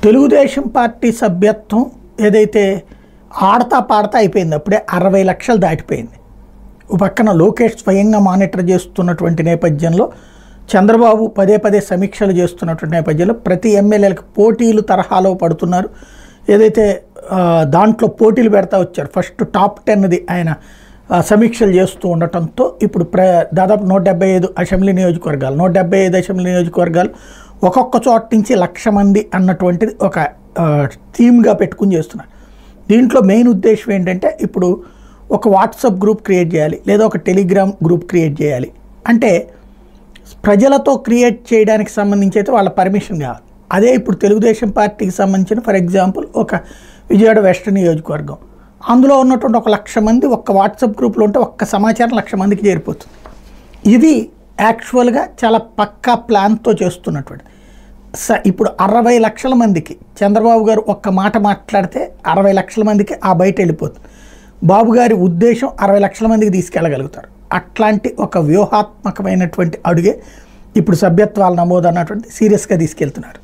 Telugu Desam party సభ్యత్వం ఏదైతే ఆడతా పాడతా అయిపోయింది, అప్పుడే 60 లక్షలు దాటిపోయింది. ఓ పక్కన లోకేష్ స్వయంగా మానిటర్ చేస్తున్నటువంటి నేపథ్యంలో, చంద్రబాబు పదే పదే సమీక్షలు చేస్తున్నటువంటి నేపథ్యంలో ప్రతి ఎమ్మెల్యేలకు పోటీలు తరహాలో పడుతున్నారు. ఏదైతే దాంట్లో పోటీలు పెడతా వచ్చారు, ఫస్ట్ టాప్ 10ది ఆయన సమీక్షలు చేస్తూ ఉండటంతో ఇప్పుడు దాదాపు 175 అసెంబ్లీ నియోజకవర్గాలు, 175 అసెంబ్లీ నియోజకవర్గాలు ఒక్కొక్క చోట నుంచి 1,00,000 మంది అన్నటువంటిది ఒక థీమ్గా పెట్టుకుని చేస్తున్నారు. దీంట్లో మెయిన్ ఉద్దేశం ఏంటంటే, ఇప్పుడు ఒక వాట్సాప్ గ్రూప్ క్రియేట్ చేయాలి, లేదా ఒక టెలిగ్రామ్ గ్రూప్ క్రియేట్ చేయాలి అంటే ప్రజలతో క్రియేట్ చేయడానికి సంబంధించి అయితే వాళ్ళ పర్మిషన్ కావాలి. అదే ఇప్పుడు తెలుగుదేశం పార్టీకి సంబంధించిన ఫర్ ఎగ్జాంపుల్ ఒక విజయవాడ వెస్ట్ నియోజకవర్గం, అందులో ఉన్నటువంటి 1,00,000 మంది ఒక్క వాట్సాప్ గ్రూప్లో ఉంటే ఒక్క సమాచారం 1,00,000 మందికి చేరిపోతుంది. ఇది యాక్చువల్గా చాలా పక్కా ప్లాన్తో చేస్తున్నటువంటి. ఇప్పుడు 60 లక్షల మందికి చంద్రబాబు గారు ఒక్క మాట మాట్లాడితే 60 లక్షల మందికి ఆ బయట వెళ్ళిపోతుంది. బాబు గారి ఉద్దేశం 60 లక్షల మందికి తీసుకెళ్ళగలుగుతారు. అట్లాంటి ఒక వ్యూహాత్మకమైనటువంటి అడుగే ఇప్పుడు సభ్యత్వాల నమోదు అన్నటువంటి సీరియస్గా తీసుకెళ్తున్నారు.